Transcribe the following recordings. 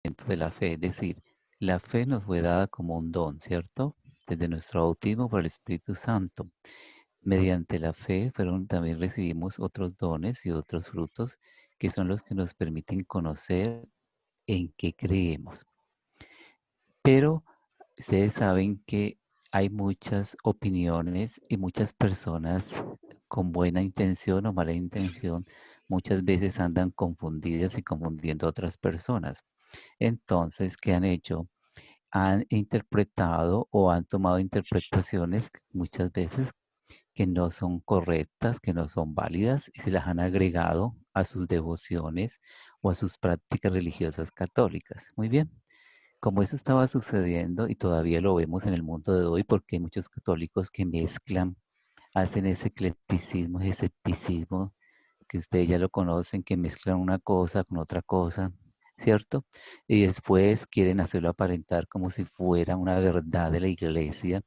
de la fe, es decir, la fe nos fue dada como un don, ¿cierto? Desde nuestro bautismo por el Espíritu Santo. Mediante la fe también recibimos otros dones y otros frutos que son los que nos permiten conocer en qué creemos. Pero ustedes saben que hay muchas opiniones y muchas personas con buena intención o mala intención muchas veces andan confundidas y confundiendo a otras personas. Entonces, ¿qué han hecho? Han interpretado o han tomado interpretaciones muchas veces que no son correctas, que no son válidas y se las han agregado a sus devociones o a sus prácticas religiosas católicas. Muy bien. Como eso estaba sucediendo y todavía lo vemos en el mundo de hoy porque hay muchos católicos que mezclan, hacen ese eclecticismo, ese escepticismo que ustedes ya lo conocen, que mezclan una cosa con otra cosa, ¿cierto? Y después quieren hacerlo aparentar como si fuera una verdad de la iglesia.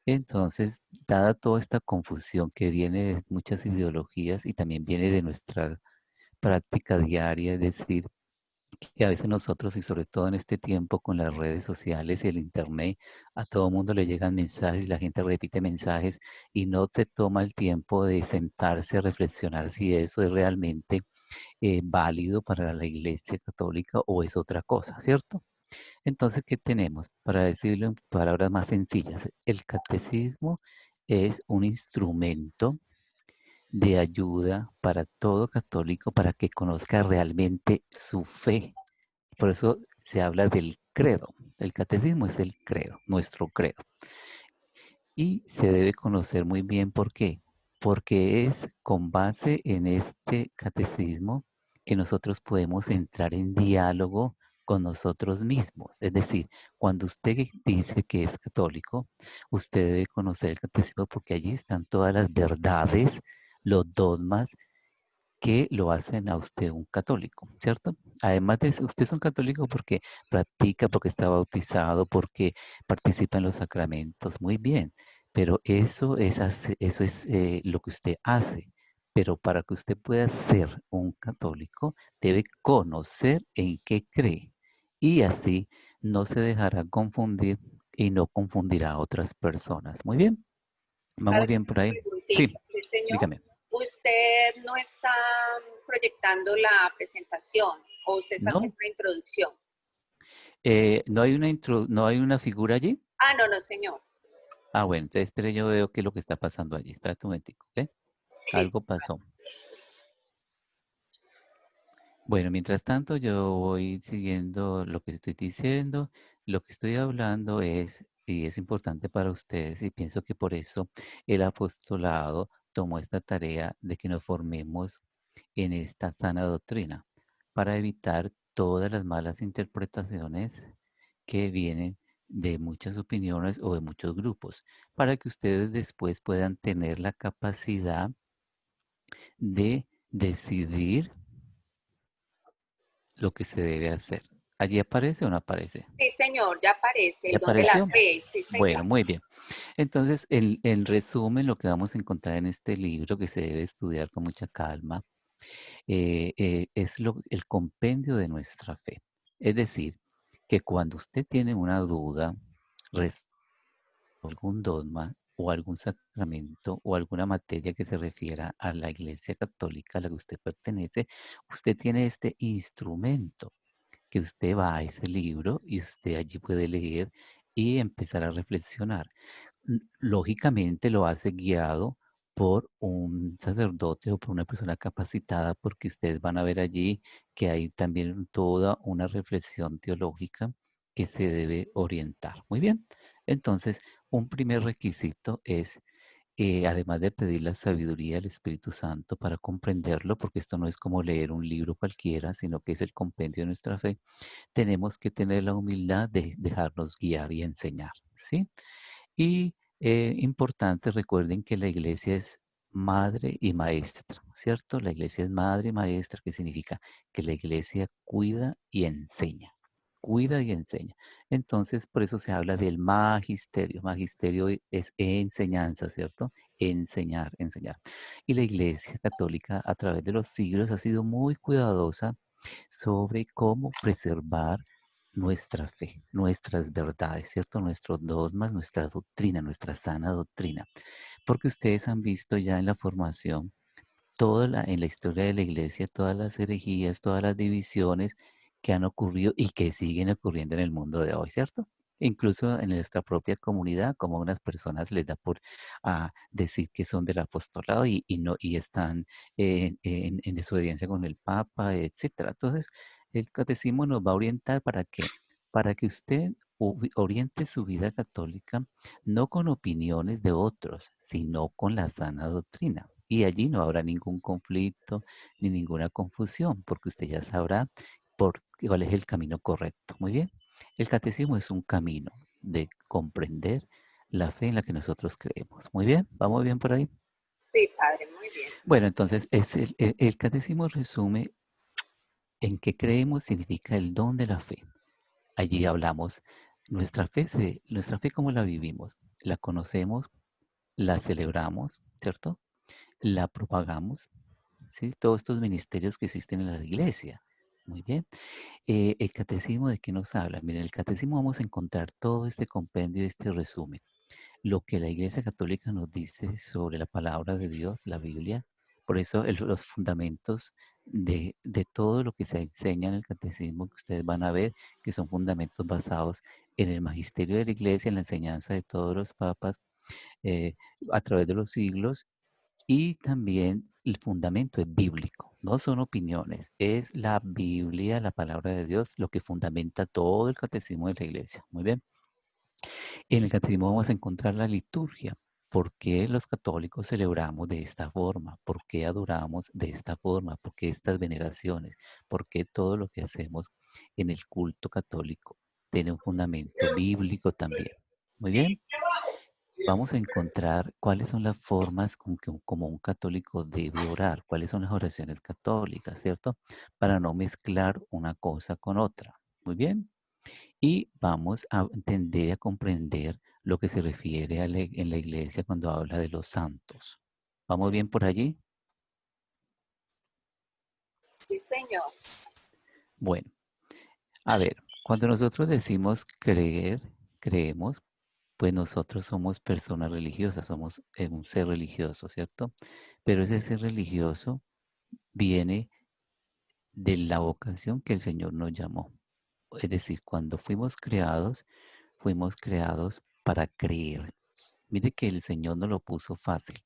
Entonces, dada toda esta confusión que viene de muchas ideologías y también viene de nuestra práctica diaria, es decir, que a veces nosotros y sobre todo en este tiempo con las redes sociales y el internet, a todo mundo le llegan mensajes y la gente repite mensajes y no se toma el tiempo de sentarse a reflexionar si eso es realmente válido para la Iglesia Católica o es otra cosa, ¿cierto? Entonces, ¿qué tenemos? Para decirlo en palabras más sencillas, el catecismo es un instrumento de ayuda para todo católico para que conozca realmente su fe. Por eso se habla del credo. El catecismo es el credo, nuestro credo. Y se debe conocer muy bien por qué. Porque es con base en este catecismo que nosotros podemos entrar en diálogo con nosotros mismos. Es decir, cuando usted dice que es católico, usted debe conocer el catecismo porque allí están todas las verdades, los dogmas que lo hacen a usted un católico, ¿cierto? Además de eso, usted es un católico porque practica, porque está bautizado, porque participa en los sacramentos, muy bien, pero eso es lo que usted hace. Pero para que usted pueda ser un católico, debe conocer en qué cree y así no se dejará confundir y no confundirá a otras personas. Muy bien, vamos Padre, bien por ahí. Sí, preguntita. Sí, señor. dígame. ¿Usted no está proyectando la presentación o usted está ¿No? haciendo la introducción? ¿No hay una figura allí? Ah, no, no, señor. Ah, bueno, entonces espere, yo veo qué es lo que está pasando allí. Espérate un momentico, ¿ok? Sí. Algo pasó. Bueno, mientras tanto yo voy siguiendo lo que estoy diciendo. Lo que estoy hablando es, y es importante para ustedes, y pienso que por eso el apostolado tomó esta tarea de que nos formemos en esta sana doctrina, para evitar todas las malas interpretaciones que vienen de muchas opiniones o de muchos grupos, para que ustedes después puedan tener la capacidad de decidir lo que se debe hacer. ¿Allí aparece o no aparece? Sí, señor, ya aparece ¿Ya el don de la apareció? fe. Sí, Bueno, señor. muy bien. Entonces, en resumen, lo que vamos a encontrar en este libro, que se debe estudiar con mucha calma, es el compendio de nuestra fe. Es decir, que cuando usted tiene una duda, algún dogma o algún sacramento o alguna materia que se refiera a la Iglesia Católica a la que usted pertenece, usted tiene este instrumento que usted va a ese libro y usted allí puede leer y empezar a reflexionar. Lógicamente lo hace guiado por un sacerdote o por una persona capacitada, porque ustedes van a ver allí que hay también toda una reflexión teológica que se debe orientar. Muy bien. Entonces, un primer requisito es, además de pedir la sabiduría del Espíritu Santo para comprenderlo, porque esto no es como leer un libro cualquiera, sino que es el compendio de nuestra fe, tenemos que tener la humildad de dejarnos guiar y enseñar, ¿sí? Y importante, recuerden que la iglesia es madre y maestra, ¿cierto? La iglesia es madre y maestra, que significa que la iglesia cuida y enseña. Cuida y enseña. Entonces, por eso se habla del magisterio. Magisterio es enseñanza, ¿cierto? Enseñar, enseñar. Y la Iglesia Católica a través de los siglos ha sido muy cuidadosa sobre cómo preservar nuestra fe, nuestras verdades, ¿cierto? Nuestros dogmas, nuestra doctrina, nuestra sana doctrina. Porque ustedes han visto ya en la formación en la historia de la iglesia, todas las herejías, todas las divisiones que han ocurrido y que siguen ocurriendo en el mundo de hoy, ¿cierto? Incluso en nuestra propia comunidad, como a unas personas les da por decir que son del apostolado y no, y están en desobediencia con el Papa, etcétera. Entonces, el catecismo nos va a orientar para que usted oriente su vida católica no con opiniones de otros, sino con la sana doctrina. Y allí no habrá ningún conflicto ni ninguna confusión, porque usted ya sabrá cuál es el camino correcto. Muy bien. El catecismo es un camino de comprender la fe en la que nosotros creemos. Muy bien, ¿vamos bien por ahí? Sí, padre, muy bien. Bueno, entonces el catecismo resume en qué creemos significa el don de la fe. Allí hablamos nuestra fe cómo la vivimos, la conocemos, la celebramos, ¿cierto? La propagamos, ¿sí? Todos estos ministerios que existen en la iglesia. Muy bien. ¿El catecismo de qué nos habla? Miren, el catecismo vamos a encontrar todo este compendio, este resumen. Lo que la Iglesia Católica nos dice sobre la palabra de Dios, la Biblia. Por eso los fundamentos de todo lo que se enseña en el catecismo que ustedes van a ver, que son fundamentos basados en el magisterio de la Iglesia, en la enseñanza de todos los papas eh, a través de los siglos y también el fundamento es bíblico, no son opiniones, es la Biblia, la palabra de Dios, lo que fundamenta todo el catecismo de la iglesia. Muy bien. En el catecismo vamos a encontrar la liturgia. ¿Por qué los católicos celebramos de esta forma? ¿Por qué adoramos de esta forma? ¿Por qué estas veneraciones? ¿Por qué todo lo que hacemos en el culto católico tiene un fundamento bíblico también? Muy bien. Vamos a encontrar cuáles son las formas con que como un católico debe orar, cuáles son las oraciones católicas, ¿cierto? Para no mezclar una cosa con otra. Muy bien. Y vamos a entender y a comprender lo que se refiere en la iglesia cuando habla de los santos. ¿Vamos bien por allí? Sí, señor. Bueno, a ver, cuando nosotros decimos creer, creemos, pues nosotros somos personas religiosas, somos un ser religioso, ¿cierto? Pero ese ser religioso viene de la vocación que el Señor nos llamó. Es decir, cuando fuimos creados para creer. Mire que el Señor nos lo puso fácil.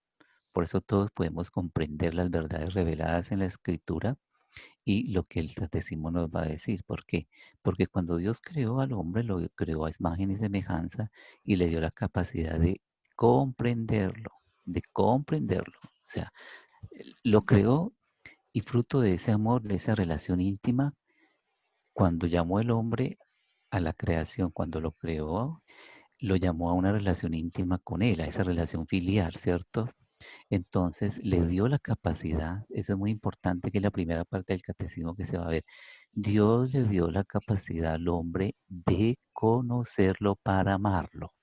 Por eso todos podemos comprender las verdades reveladas en la Escritura y lo que el catecismo nos va a decir. ¿Por qué? Porque cuando Dios creó al hombre, lo creó a imagen y semejanza y le dio la capacidad comprenderlo, de comprenderlo. O sea, lo creó y fruto de ese amor, de esa relación íntima, cuando llamó el hombre a la creación, cuando lo creó, lo llamó a una relación íntima con él, a esa relación filial, ¿cierto? Entonces le dio la capacidad, eso es muy importante que es la primera parte del catecismo que se va a ver. Dios le dio la capacidad al hombre de conocerlo para amarlo.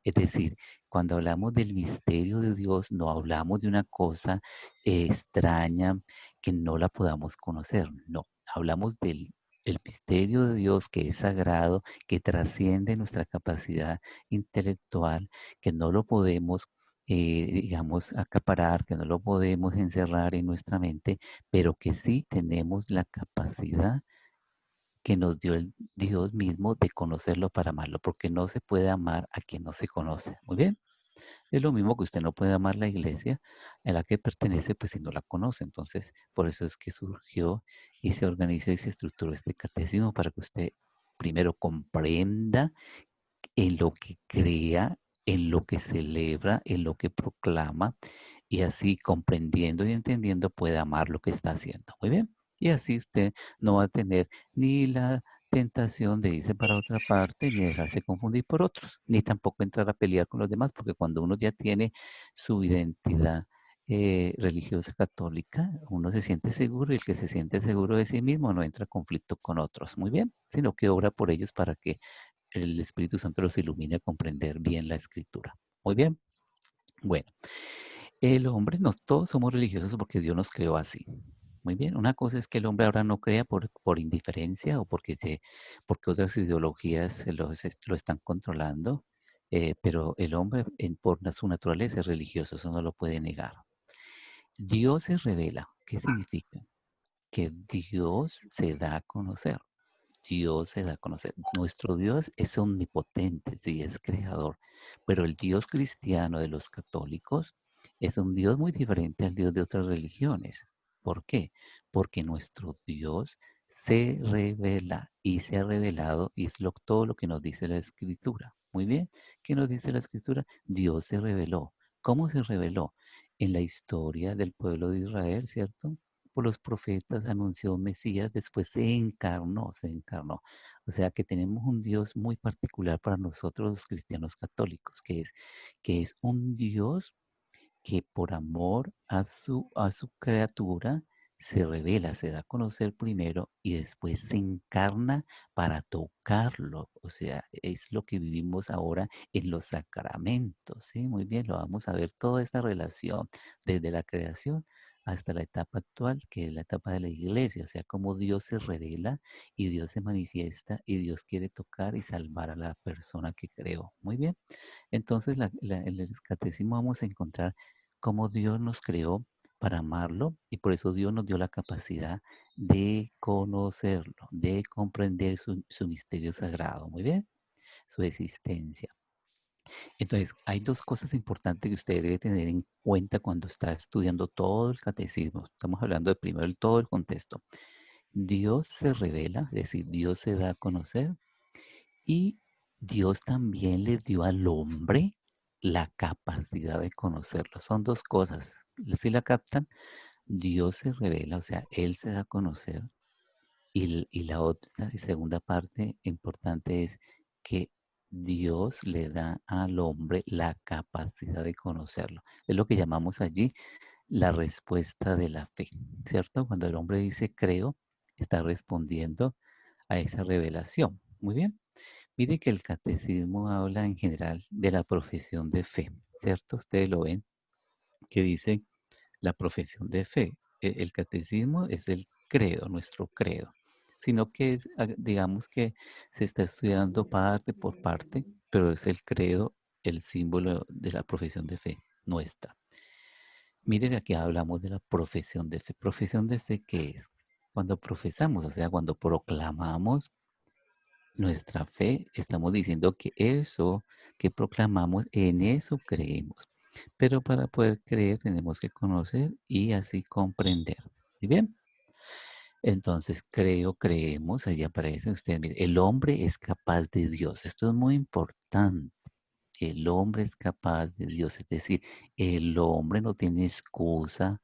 Es decir, cuando hablamos del misterio de Dios, no hablamos de una cosa extraña que no la podamos conocer, no, hablamos del el misterio de Dios que es sagrado, que trasciende nuestra capacidad intelectual, que no lo podemos, digamos, acaparar, que no lo podemos encerrar en nuestra mente, pero que sí tenemos la capacidad que nos dio el Dios mismo de conocerlo para amarlo, porque no se puede amar a quien no se conoce. Muy bien. Es lo mismo que usted no puede amar la iglesia a la que pertenece, pues si no la conoce. Entonces, por eso es que surgió y se organizó y se estructuró este catecismo para que usted primero comprenda en lo que crea, en lo que celebra, en lo que proclama, y así comprendiendo y entendiendo puede amar lo que está haciendo. Muy bien. Y así usted no va a tener ni la tentación de irse para otra parte, ni dejarse confundir por otros, ni tampoco entrar a pelear con los demás, porque cuando uno ya tiene su identidad religiosa católica, uno se siente seguro y el que se siente seguro de sí mismo no entra a conflicto con otros, muy bien, sino que obra por ellos para que el Espíritu Santo los ilumine a comprender bien la escritura. Muy bien. Bueno, el hombre, todos somos religiosos porque Dios nos creó así. Muy bien, una cosa es que el hombre ahora no crea por indiferencia o porque otras ideologías lo están controlando, pero el hombre su naturaleza es religioso, eso no lo puede negar. Dios se revela. ¿Qué significa? Que Dios se da a conocer. Dios se da a conocer. Nuestro Dios es omnipotente, sí, es creador, pero el Dios cristiano de los católicos es un Dios muy diferente al Dios de otras religiones. ¿Por qué? Porque nuestro Dios se revela y se ha revelado y es todo lo que nos dice la Escritura. Muy bien, ¿qué nos dice la Escritura? Dios se reveló. ¿Cómo se reveló? En la historia del pueblo de Israel, ¿cierto? Por los profetas anunció un Mesías, después se encarnó, se encarnó. O sea que tenemos un Dios muy particular para nosotros los cristianos católicos, que es un Dios que por amor a su criatura se revela, se da a conocer primero y después se encarna para tocarlo. O sea, es lo que vivimos ahora en los sacramentos, ¿sí? Muy bien, lo vamos a ver toda esta relación desde la creación hasta la etapa actual, que es la etapa de la iglesia, o sea, cómo Dios se revela y Dios se manifiesta y Dios quiere tocar y salvar a la persona que creó. Muy bien. Entonces, en el catecismo vamos a encontrar cómo Dios nos creó para amarlo y por eso Dios nos dio la capacidad de conocerlo, de comprender su misterio sagrado, muy bien, su existencia. Entonces, hay dos cosas importantes que usted debe tener en cuenta cuando está estudiando todo el catecismo. Estamos hablando de primero todo el contexto. Dios se revela, es decir, Dios se da a conocer y Dios también le dio al hombre la capacidad de conocerlo. Son dos cosas. Si la captan, Dios se revela, o sea, Él se da a conocer. Y la otra y segunda parte importante es que Dios le da al hombre la capacidad de conocerlo. Es lo que llamamos allí la respuesta de la fe, ¿cierto? Cuando el hombre dice creo, está respondiendo a esa revelación. Muy bien. Mire que el catecismo habla en general de la profesión de fe, ¿cierto? Ustedes lo ven, que dice la profesión de fe. El catecismo es el credo, nuestro credo, sino que digamos que se está estudiando parte por parte, pero es el credo, el símbolo de la profesión de fe nuestra. Miren, aquí hablamos de la profesión de fe. ¿Profesión de fe qué es? Cuando profesamos, o sea, cuando proclamamos nuestra fe, estamos diciendo que eso que proclamamos, en eso creemos. Pero para poder creer tenemos que conocer y así comprender. ¿Sí bien? Entonces, creemos, ahí aparece usted, mire, el hombre es capaz de Dios. Esto es muy importante. El hombre es capaz de Dios, es decir, el hombre no tiene excusa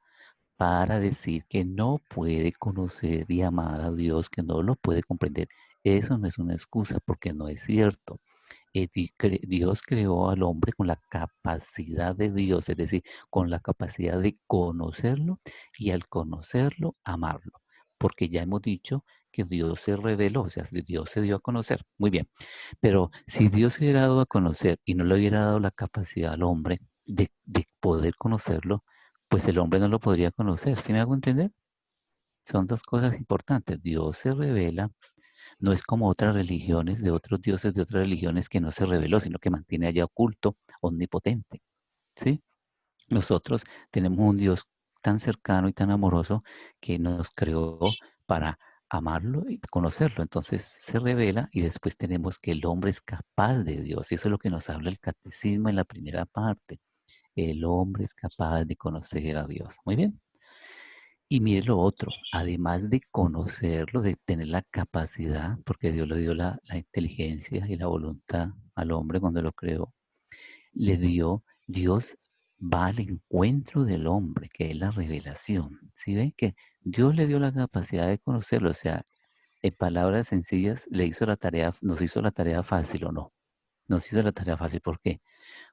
para decir que no puede conocer y amar a Dios, que no lo puede comprender. Eso no es una excusa porque no es cierto. Dios creó al hombre con la capacidad de Dios, es decir, con la capacidad de conocerlo y al conocerlo, amarlo. Porque ya hemos dicho que Dios se reveló, o sea, Dios se dio a conocer. Muy bien. Pero si Dios se hubiera dado a conocer y no le hubiera dado la capacidad al hombre de poder conocerlo, pues el hombre no lo podría conocer. ¿Sí me hago entender? Son dos cosas importantes. Dios se revela, no es como otras religiones, de otros dioses de otras religiones que no se reveló, sino que mantiene allá oculto, omnipotente. ¿Sí? Nosotros tenemos un Dios tan cercano y tan amoroso que nos creó para amarlo y conocerlo. Entonces se revela y después tenemos que el hombre es capaz de Dios. Y eso es lo que nos habla el catecismo en la primera parte. El hombre es capaz de conocer a Dios. Muy bien. Y mire lo otro, además de conocerlo, de tener la capacidad, porque Dios le dio la inteligencia y la voluntad al hombre cuando lo creó, Dios va al encuentro del hombre, que es la revelación. ¿Sí ven? Que Dios le dio la capacidad de conocerlo, o sea, en palabras sencillas, nos hizo la tarea fácil o no. Nos hizo la tarea fácil, ¿por qué?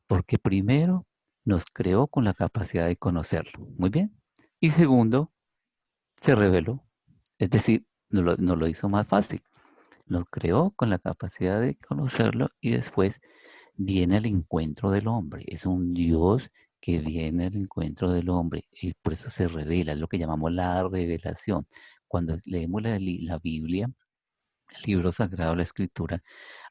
Porque primero nos creó con la capacidad de conocerlo. Muy bien. Y segundo, se reveló. Es decir, nos lo hizo más fácil. Nos creó con la capacidad de conocerlo y después viene al encuentro del hombre. Es un Dios que viene al encuentro del hombre y por eso se revela, es lo que llamamos la revelación. Cuando leemos la Biblia, el libro sagrado, la escritura,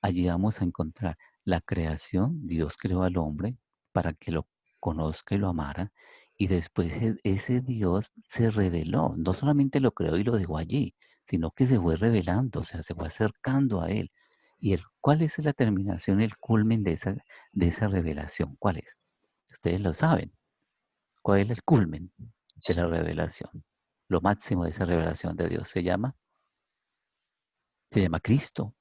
allí vamos a encontrar la creación. Dios creó al hombre para que lo conozca y lo amara, y después ese Dios se reveló, no solamente lo creó y lo dejó allí, sino que se fue revelando, o sea, se fue acercando a él. ¿Y cuál es la terminación, el culmen de esa revelación? ¿Cuál es? Ustedes lo saben. ¿Cuál es el culmen de la revelación? Lo máximo de esa revelación de Dios se llama Cristo.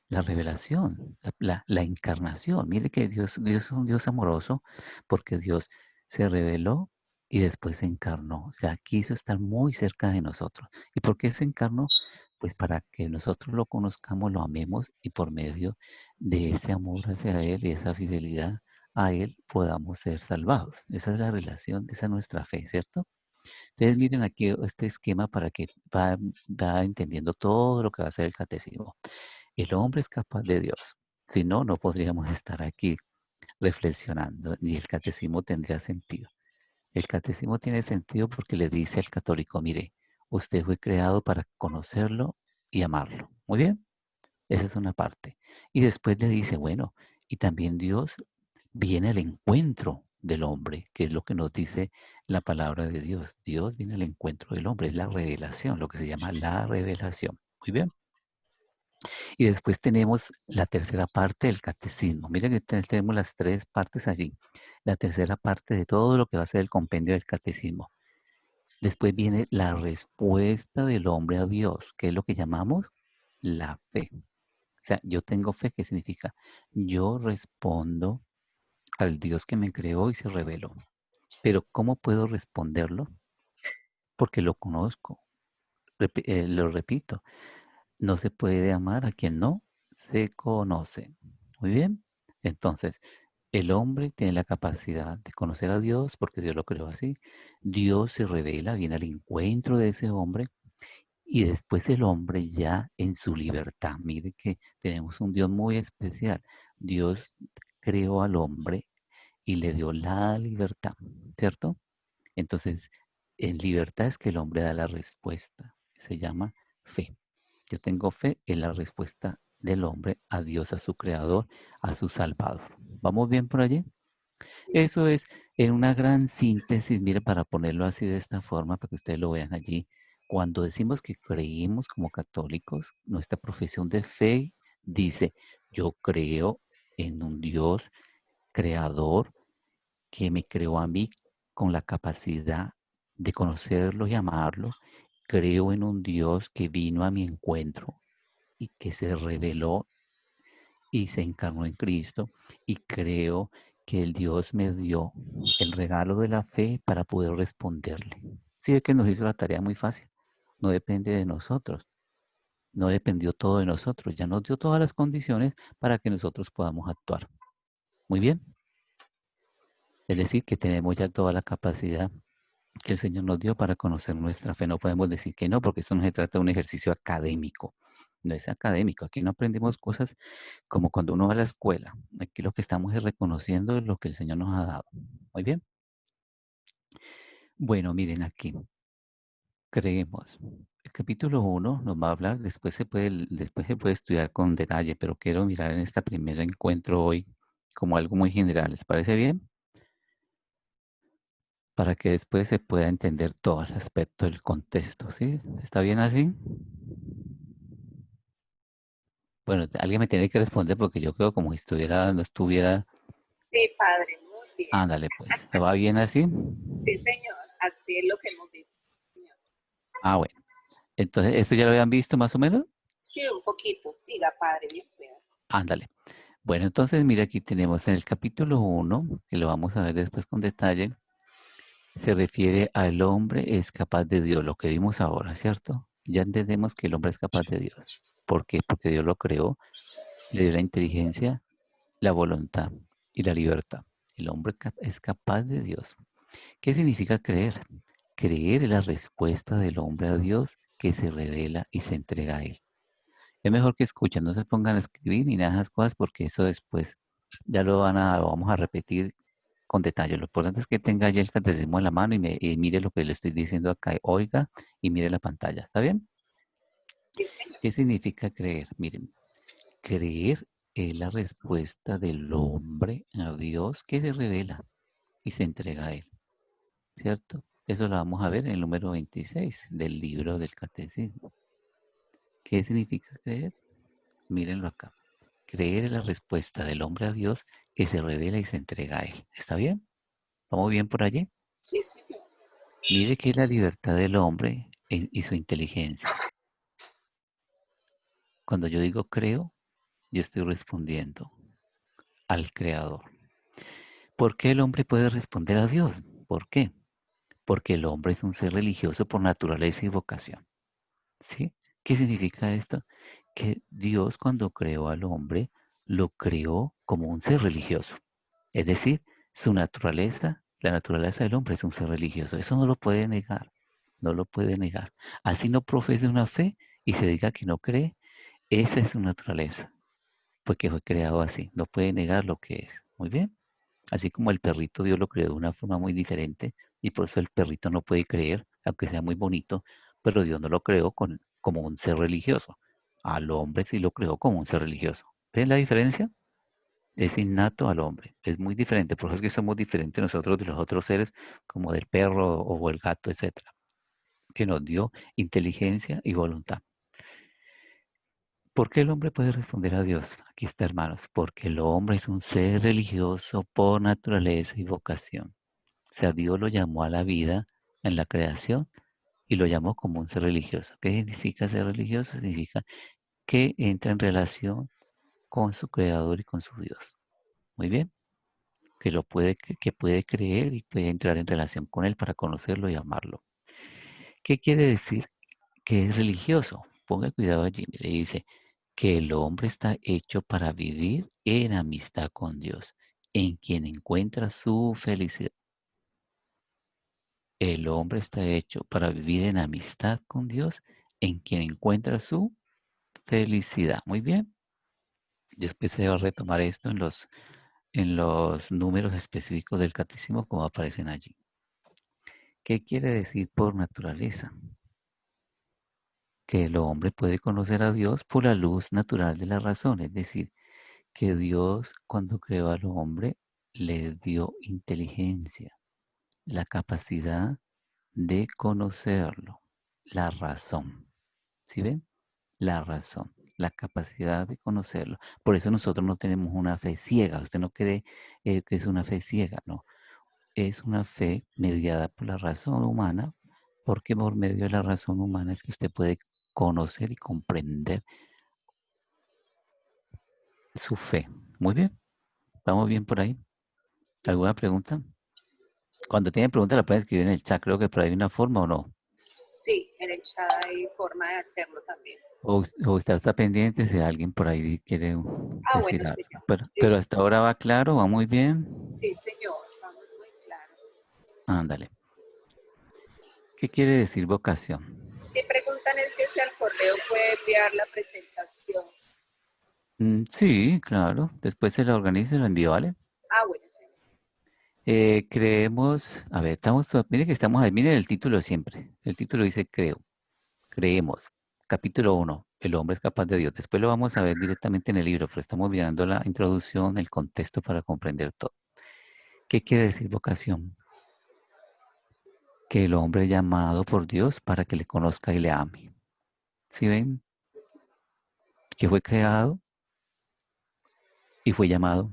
La revelación, la encarnación. Mire que Dios es un Dios amoroso porque Dios se reveló y después se encarnó. O sea, quiso estar muy cerca de nosotros. ¿Y por qué se encarnó? Pues para que nosotros lo conozcamos, lo amemos y por medio de ese amor hacia Él y esa fidelidad a Él podamos ser salvados. Esa es la relación, esa es nuestra fe, ¿cierto? Entonces miren aquí este esquema para que va entendiendo todo lo que va a ser el catecismo. El hombre es capaz de Dios. Si no, no podríamos estar aquí reflexionando, ni el catecismo tendría sentido. El catecismo tiene sentido porque le dice al católico, mire, usted fue creado para conocerlo y amarlo. Muy bien, esa es una parte. Y después le dice, bueno, y también Dios viene al encuentro del hombre, que es lo que nos dice la palabra de Dios. Dios viene al encuentro del hombre, es la revelación, lo que se llama la revelación. Muy bien. Y después tenemos la tercera parte del catecismo. Miren que tenemos las tres partes allí. La tercera parte de todo lo que va a ser el compendio del catecismo. Después viene la respuesta del hombre a Dios, que es lo que llamamos la fe. O sea, yo tengo fe, ¿qué significa? Yo respondo al Dios que me creó y se reveló. Pero ¿cómo puedo responderlo? Porque lo conozco. Lo repito, no se puede amar a quien no se conoce. Muy bien. Entonces, el hombre tiene la capacidad de conocer a Dios porque Dios lo creó así. Dios se revela, viene al encuentro de ese hombre y después el hombre ya en su libertad. Mire que tenemos un Dios muy especial. Dios creó al hombre y le dio la libertad, ¿cierto? Entonces, en libertad es que el hombre da la respuesta. Se llama fe. Yo tengo fe en la respuesta del hombre a Dios, a su creador, a su salvador. ¿Vamos bien por allí? Eso es en una gran síntesis, mire, para ponerlo así de esta forma, para que ustedes lo vean allí. Cuando decimos que creímos como católicos, nuestra profesión de fe dice, yo creo en un Dios creador que me creó a mí con la capacidad de conocerlo y amarlo. Creo en un Dios que vino a mi encuentro y que se reveló y se encarnó en Cristo. Y creo que el Dios me dio el regalo de la fe para poder responderle. Sí, ve que nos hizo la tarea muy fácil. No depende de nosotros. No dependió todo de nosotros. Ya nos dio todas las condiciones para que nosotros podamos actuar. Muy bien. Es decir, que tenemos ya toda la capacidad que el Señor nos dio para conocer nuestra fe. No podemos decir que no, porque eso no se trata de un ejercicio académico. No es académico. Aquí no aprendemos cosas como cuando uno va a la escuela. Aquí lo que estamos es reconociendo lo que el Señor nos ha dado. Muy bien. Bueno, miren aquí. Creemos. El capítulo 1 nos va a hablar, después se puede estudiar con detalle, pero quiero mirar en este primer encuentro hoy como algo muy general. ¿Les parece bien? Para que después se pueda entender todo el aspecto del contexto, ¿sí? ¿Está bien así? Bueno, alguien me tiene que responder porque yo creo como si no estuviera, Sí, padre, muy bien. ándale pues, ¿se va bien así? Sí, señor, así es lo que hemos visto, señor. Ah, bueno, entonces, ¿esto ya lo habían visto más o menos? Sí, un poquito, siga, padre, bien cuidado. Ándale. Bueno, entonces, mira, aquí tenemos en el capítulo 1, que lo vamos a ver después con detalle, se refiere al hombre es capaz de Dios, lo que vimos ahora, ¿cierto? Ya entendemos que el hombre es capaz de Dios. ¿Por qué? Porque Dios lo creó, le dio la inteligencia, la voluntad y la libertad. El hombre es capaz de Dios. ¿Qué significa creer? Creer es la respuesta del hombre a Dios que se revela y se entrega a Él. Es mejor que escuchen, no se pongan a escribir ni nada de esas cosas porque eso después ya lo vamos a repetir con detalle. Lo importante es que tenga ya el catecismo en la mano y mire lo que le estoy diciendo acá, oiga y mire la pantalla. ¿Está bien? Sí, señor. ¿Qué significa creer? Miren, creer es la respuesta del hombre a Dios que se revela y se entrega a Él, ¿cierto? Eso lo vamos a ver en el número 26 del libro del Catecismo. ¿Qué significa creer? Mírenlo acá. Creer es la respuesta del hombre a Dios que se revela y se entrega a Él. ¿Está bien? ¿Vamos bien por allí? Sí, señor. Mire que es la libertad del hombre y su inteligencia. Cuando yo digo creo, yo estoy respondiendo al Creador. ¿Por qué el hombre puede responder a Dios? ¿Por qué? Porque el hombre es un ser religioso por naturaleza y vocación. ¿Sí? ¿Qué significa esto? Que Dios cuando creó al hombre, lo creó como un ser religioso. Es decir, su naturaleza, la naturaleza del hombre es un ser religioso. Eso no lo puede negar. No lo puede negar. Así no profese una fe y se diga que no cree, esa es su naturaleza. Porque fue creado así. No puede negar lo que es. Muy bien. Así como el perrito Dios lo creó de una forma muy diferente y por eso el perrito no puede creer, aunque sea muy bonito, pero Dios no lo creó como un ser religioso. Al hombre sí lo creó como un ser religioso. ¿Ven la diferencia? Es innato al hombre. Es muy diferente. Por eso es que somos diferentes nosotros de los otros seres, como del perro o el gato, etcétera, que nos dio inteligencia y voluntad. ¿Por qué el hombre puede responder a Dios? Aquí está, hermanos. Porque el hombre es un ser religioso por naturaleza y vocación. O sea, Dios lo llamó a la vida en la creación y lo llamó como un ser religioso. ¿Qué significa ser religioso? Significa que entra en relación con su creador y con su Dios. Muy bien. Que puede creer y puede entrar en relación con él para conocerlo y amarlo. ¿Qué quiere decir que es religioso? Ponga cuidado allí, mire, dice que el hombre está hecho para vivir en amistad con Dios, en quien encuentra su felicidad. El hombre está hecho para vivir en amistad con Dios, en quien encuentra su felicidad. Muy bien. Después se va a retomar esto en los números específicos del catecismo como aparecen allí. ¿Qué quiere decir por naturaleza? Que el hombre puede conocer a Dios por la luz natural de la razón, es decir, que Dios cuando creó al hombre le dio inteligencia, la capacidad de conocerlo, la razón. ¿Sí ven? La razón, la capacidad de conocerlo. Por eso nosotros no tenemos una fe ciega. Usted no cree que es una fe ciega, no. Es una fe mediada por la razón humana, porque por medio de la razón humana es que usted puede conocer y comprender su fe. Muy bien, ¿estamos bien por ahí? ¿Alguna pregunta? Cuando tienen preguntas la pueden escribir en el chat, creo que por ahí hay una forma o no. Sí, en el chat hay forma de hacerlo también. O usted está pendiente si alguien por ahí quiere Ah, bueno, decir algo. señor. Pero Listo. hasta ahora va claro, va muy bien. Sí, señor. Estamos muy claros. Ándale. ¿Qué quiere decir vocación? Si preguntan es que si al correo puede enviar la presentación. Sí, claro. Después se la organiza y la envío, ¿vale? Ah, bueno, señor. Creemos, a ver, mire que estamos ahí, miren el título siempre. El título dice creo, creemos. Capítulo 1, el hombre es capaz de Dios. Después lo vamos a ver directamente en el libro, pero estamos mirando la introducción, el contexto para comprender todo. ¿Qué quiere decir vocación? Que el hombre es llamado por Dios para que le conozca y le ame. ¿Sí ven? Que fue creado y fue llamado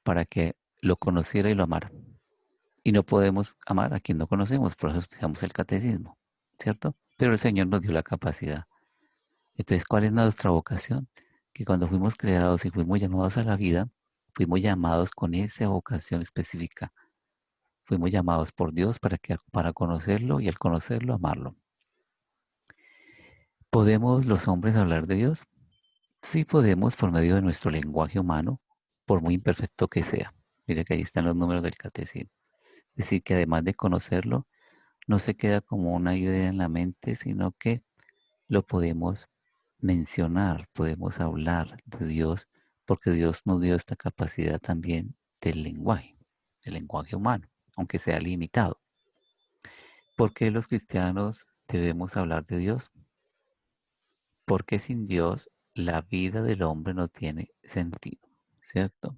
para que lo conociera y lo amara. Y no podemos amar a quien no conocemos, por eso estudiamos el catecismo, ¿cierto? Pero el Señor nos dio la capacidad. Entonces, ¿cuál es nuestra vocación? Que cuando fuimos creados y fuimos llamados a la vida, fuimos llamados con esa vocación específica. Fuimos llamados por Dios para conocerlo y al conocerlo, amarlo. ¿Podemos los hombres hablar de Dios? Sí podemos por medio de nuestro lenguaje humano, por muy imperfecto que sea. Mire que ahí están los números del catecismo. Es decir, que además de conocerlo, no se queda como una idea en la mente, sino que lo podemos mencionar, podemos hablar de Dios, porque Dios nos dio esta capacidad también del lenguaje. del lenguaje humano, aunque sea limitado. ¿Por qué los cristianos debemos hablar de Dios? Porque sin Dios la vida del hombre no tiene sentido, ¿cierto?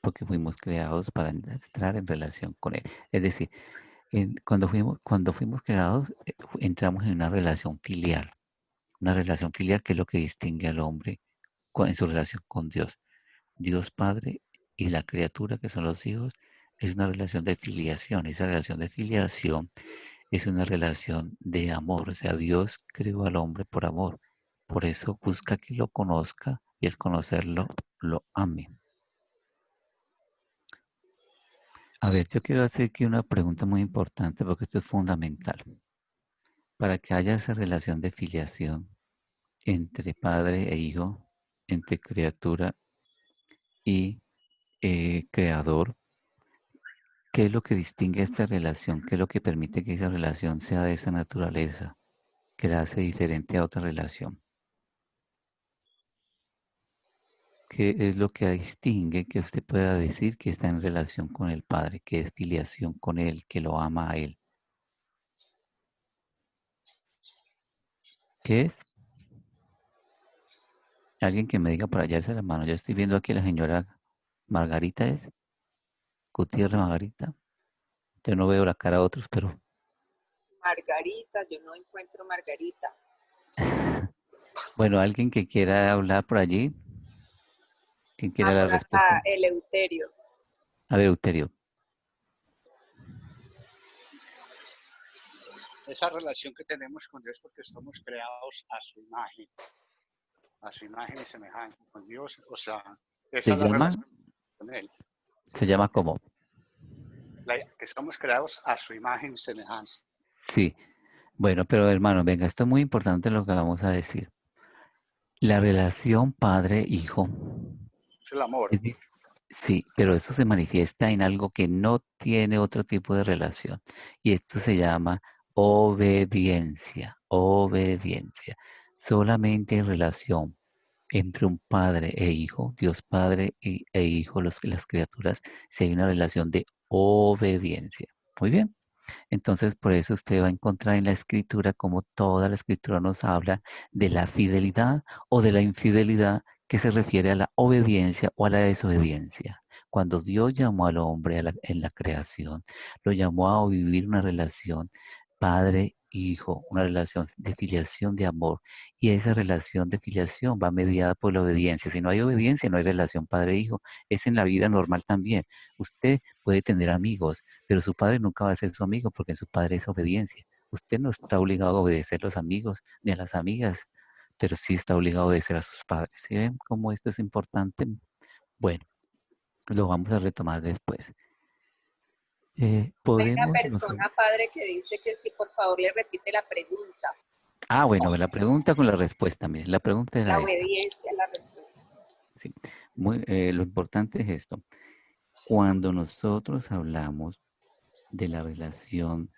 Porque fuimos creados para entrar en relación con Él. Es decir, cuando fuimos creados, entramos en una relación filial que es lo que distingue al hombre en su relación con Dios. Dios Padre y la criatura que son los hijos es una relación de filiación. Esa relación de filiación es una relación de amor. O sea, Dios creó al hombre por amor. Por eso busca que lo conozca y al conocerlo lo ame. A ver, yo quiero hacer aquí una pregunta muy importante porque esto es fundamental. Para que haya esa relación de filiación entre padre e hijo, entre criatura y creador, ¿qué es lo que distingue esta relación? ¿Qué es lo que permite que esa relación sea de esa naturaleza, que la hace diferente a otra relación? ¿Qué es lo que distingue que usted pueda decir que está en relación con el Padre, que es filiación con Él, que lo ama a Él? ¿Qué es? Alguien que me diga por allá esa la mano. Yo estoy viendo aquí a la señora Margarita, ¿es? Gutiérrez Margarita. Yo no veo la cara de otros, pero Margarita, yo no encuentro Margarita. bueno, alguien que quiera hablar por allí, ¿quién quiera Ah, la por respuesta? acá, Eleuterio. A ver, Euterio. Esa relación que tenemos con Dios porque somos creados a su imagen y semejanza con Dios, o sea, esa ¿Se es la llama? relación con Él, ¿Se ¿sí? llama cómo? Que somos creados a su imagen y semejanza. Sí. Bueno, pero hermano, venga, esto es muy importante lo que vamos a decir. La relación padre-hijo Es el amor. es sí, pero eso se manifiesta en algo que no tiene otro tipo de relación. Y esto se llama obediencia. Obediencia. Solamente hay relación entre un padre e hijo, Dios Padre e Hijo, las criaturas, si hay una relación de obediencia. Muy bien. Entonces, por eso usted va a encontrar en la escritura, como toda la escritura nos habla, de la fidelidad o de la infidelidad que se refiere a la obediencia o a la desobediencia. Cuando Dios llamó al hombre en la creación, lo llamó a vivir una relación padre-hijo, una relación de filiación de amor. Y esa relación de filiación va mediada por la obediencia. Si no hay obediencia, no hay relación padre-hijo. Es en la vida normal también. Usted puede tener amigos, pero su padre nunca va a ser su amigo porque su padre es obediencia. Usted no está obligado a obedecer a los amigos ni a las amigas, pero sí está obligado a obedecer a sus padres. ¿Sí ven cómo esto es importante? Bueno, lo vamos a retomar después. Hay una Podemos nosotros. persona, padre, que dice que si por favor le repite la pregunta. Ah, bueno, la pregunta con la respuesta, miren, la pregunta La era esta. obediencia, la respuesta. Sí. Lo importante es esto. Cuando nosotros hablamos de la relación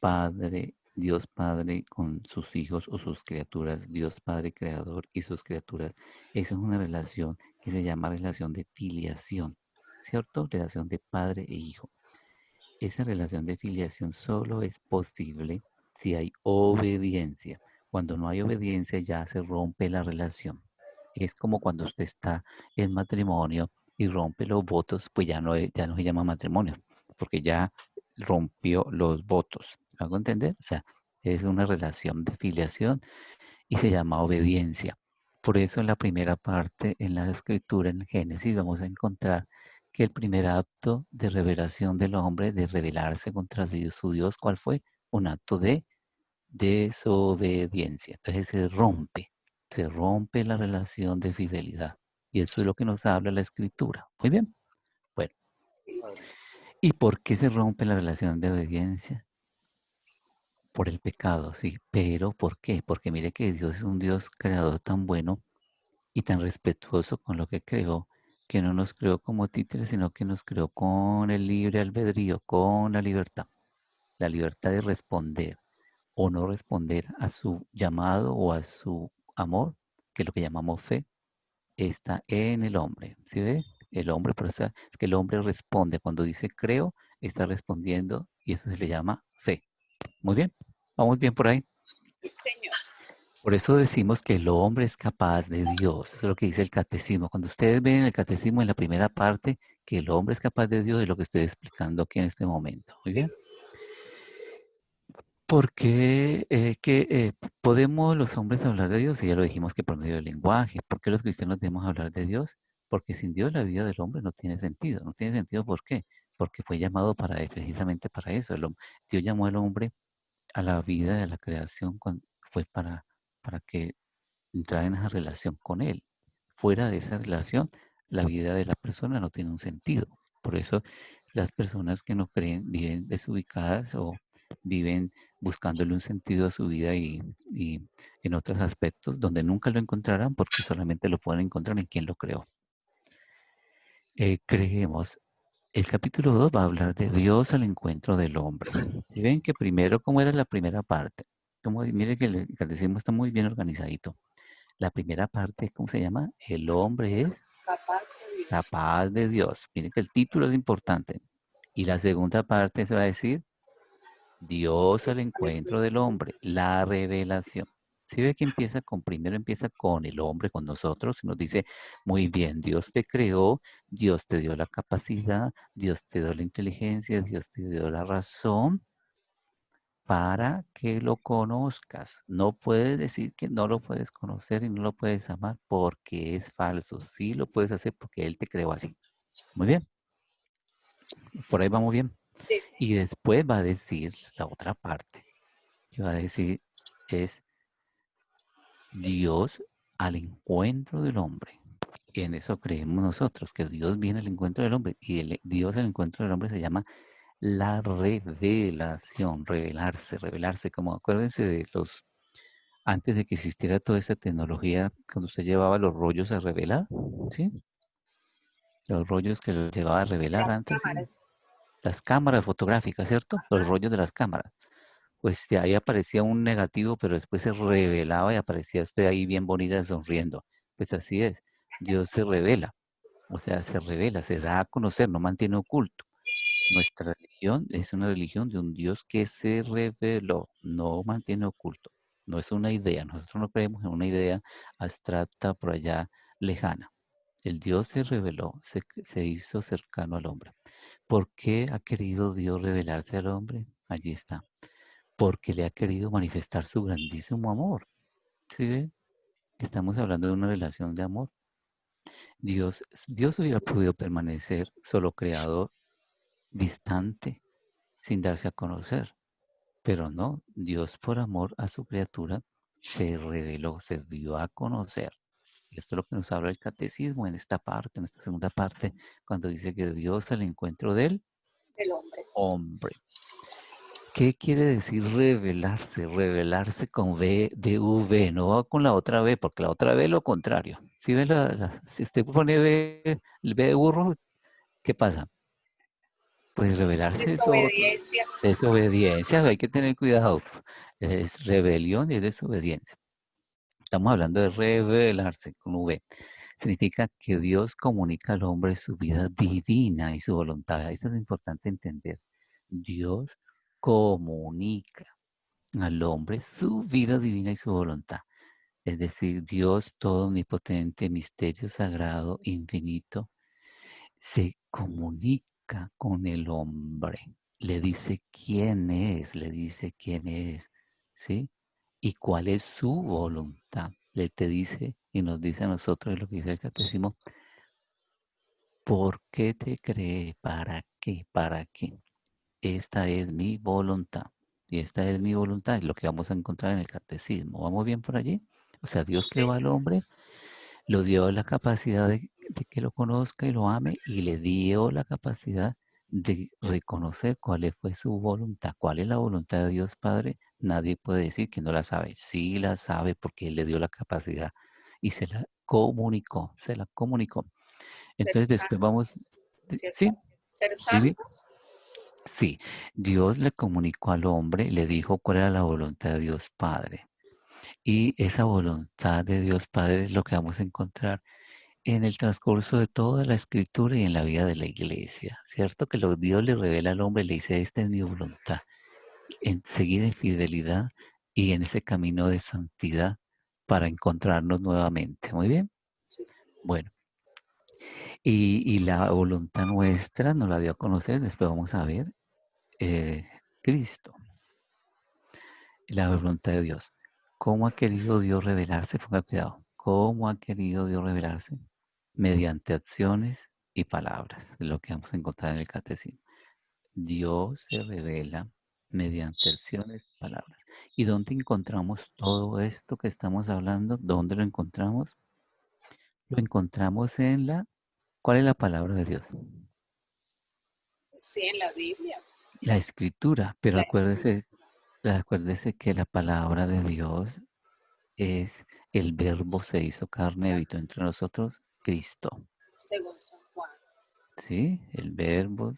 Padre, Dios Padre con sus hijos o sus criaturas, Dios Padre Creador y sus criaturas. Esa es una relación que se llama relación de filiación, ¿cierto? Relación de padre e hijo. Esa relación de filiación solo es posible si hay obediencia. Cuando no hay obediencia ya se rompe la relación. Es como cuando usted está en matrimonio y rompe los votos, pues ya no se llama matrimonio, porque ya rompió los votos. ¿Me hago entender? O sea, es una relación de filiación y se llama obediencia. Por eso en la primera parte, en la escritura, en Génesis, vamos a encontrar que el primer acto de revelación del hombre, de rebelarse contra Dios, su Dios, ¿cuál fue? Un acto de desobediencia. Entonces se rompe la relación de fidelidad. Y eso es lo que nos habla la escritura. Muy bien. Bueno, Padre. ¿y por qué se rompe la relación de obediencia? Por el pecado, sí. Pero ¿por qué? Porque mire que Dios es un Dios creador tan bueno y tan respetuoso con lo que creó, que no nos creó como títeres, sino que nos creó con el libre albedrío, con la libertad de responder o no responder a su llamado o a su amor, que es lo que llamamos fe, está en el hombre. ¿Sí ve? el hombre, pero es que el hombre responde. Cuando dice creo, está respondiendo y eso se le llama fe. Muy bien, vamos bien por ahí. Sí, señor. Por eso decimos que el hombre es capaz de Dios. Eso es lo que dice el catecismo. Cuando ustedes ven el catecismo en la primera parte, que el hombre es capaz de Dios, es lo que estoy explicando aquí en este momento. Muy bien. Porque podemos los hombres hablar de Dios, y ya lo dijimos que por medio del lenguaje. ¿Por qué los cristianos debemos hablar de Dios? Porque sin Dios la vida del hombre no tiene sentido. No tiene sentido, ¿por qué? Porque fue llamado precisamente para eso. Dios llamó al hombre a la vida de la creación, fue para que entrara en esa relación con Él. Fuera de esa relación, la vida de la persona no tiene un sentido. Por eso las personas que no creen viven desubicadas o viven buscándole un sentido a su vida y en otros aspectos donde nunca lo encontrarán porque solamente lo pueden encontrar en quien lo creó. Creemos. El capítulo 2 va a hablar de Dios al encuentro del hombre. Si ven que primero, ¿cómo era la primera parte? Mire que el catecismo está muy bien organizadito. La primera parte, ¿cómo se llama? El hombre es Capaz de Dios. capaz de Dios. Miren que el título es importante. Y la segunda parte se va a decir Dios al encuentro del hombre, la revelación. Si ve que primero empieza con el hombre, con nosotros, y nos dice, muy bien, Dios te creó, Dios te dio la capacidad, Dios te dio la inteligencia, Dios te dio la razón para que lo conozcas. No puedes decir que no lo puedes conocer y no lo puedes amar porque es falso. Sí lo puedes hacer porque Él te creó así. Muy bien, por ahí vamos bien. Sí, Y señor. después va a decir la otra parte, que va a decir es Dios al encuentro del hombre. Y en eso creemos nosotros, que Dios viene al encuentro del hombre. Y Dios al encuentro del hombre se llama la revelación, revelarse, como acuérdense de antes de que existiera toda esta tecnología, cuando usted llevaba los rollos a revelar, ¿sí? Los rollos que los llevaba a revelar Las antes, ¿sí? cámaras. Las cámaras fotográficas, ¿cierto? Los rollos de las cámaras. Pues de ahí aparecía un negativo, pero después se revelaba y aparecía usted ahí bien bonita sonriendo. Pues así es, Dios se revela, o sea, se revela, se da a conocer, no mantiene oculto. Nuestra religión es una religión de un Dios que se reveló, no mantiene oculto. No es una idea, nosotros no creemos en una idea abstracta por allá lejana. El Dios se reveló, se hizo cercano al hombre. ¿Por qué ha querido Dios revelarse al hombre? Allí está. Porque le ha querido manifestar su grandísimo amor. ¿Sí ve? Estamos hablando de una relación de amor. Dios hubiera podido permanecer solo creador, distante, sin darse a conocer. Pero no, Dios por amor a su criatura se reveló, se dio a conocer. Y esto es lo que nos habla el catecismo en esta parte, en esta segunda parte, cuando dice que Dios al encuentro del Del hombre. hombre. ¿Qué quiere decir revelarse? Revelarse con V de V, no va con la otra V, porque la otra V es lo contrario. Si, ve si usted pone V, el V de burro, ¿qué pasa? Pues revelarse es lo otro. Desobediencia. Desobediencia, hay que tener cuidado. Es rebelión y es desobediencia. Estamos hablando de revelarse con V. Significa que Dios comunica al hombre su vida divina y su voluntad. Esto es importante entender. Dios comunica al hombre su vida divina y su voluntad. Es decir, Dios todo omnipotente, misterio sagrado, infinito, se comunica con el hombre, le dice quién es, ¿sí? Y cuál es su voluntad. Le te dice y nos dice a nosotros, es lo que dice el catecismo, ¿por qué te creé? ¿Para qué? ¿Para qué? Esta es mi voluntad. Y esta es mi voluntad, es lo que vamos a encontrar en el catecismo. ¿Vamos bien por allí? O sea, Dios creó al hombre, lo dio la capacidad de que lo conozca y lo ame y le dio la capacidad de reconocer cuál fue su voluntad. ¿Cuál es la voluntad de Dios Padre? Nadie puede decir que no la sabe. Sí la sabe porque Él le dio la capacidad y se la comunicó, se la comunicó. Ser Entonces después vamos, santos. ¿Cierto? sí, Ser sí, santos. sí, Dios le comunicó al hombre, le dijo cuál era la voluntad de Dios Padre. Y esa voluntad de Dios Padre es lo que vamos a encontrar en el transcurso de toda la escritura y en la vida de la iglesia, ¿cierto? Que lo Dios le revela al hombre, le dice, esta es mi voluntad, en seguir en fidelidad y en ese camino de santidad para encontrarnos nuevamente. Muy bien. Sí, sí. Bueno, y la voluntad nuestra nos la dio a conocer, después vamos a ver, Cristo, la voluntad de Dios. ¿Cómo ha querido Dios revelarse? Ponga cuidado. ¿Cómo ha querido Dios revelarse? Mediante acciones y palabras, lo que vamos a encontrar en el catecismo. Dios se revela mediante acciones y palabras. ¿Y dónde encontramos todo esto que estamos hablando? ¿Dónde lo encontramos? Lo encontramos en ¿cuál es la palabra de Dios? Sí, en la Biblia. La escritura, pero La acuérdese que la palabra de Dios es el verbo se hizo carne, habitó entre nosotros, Cristo. según San Juan. ¿Sí? El verbo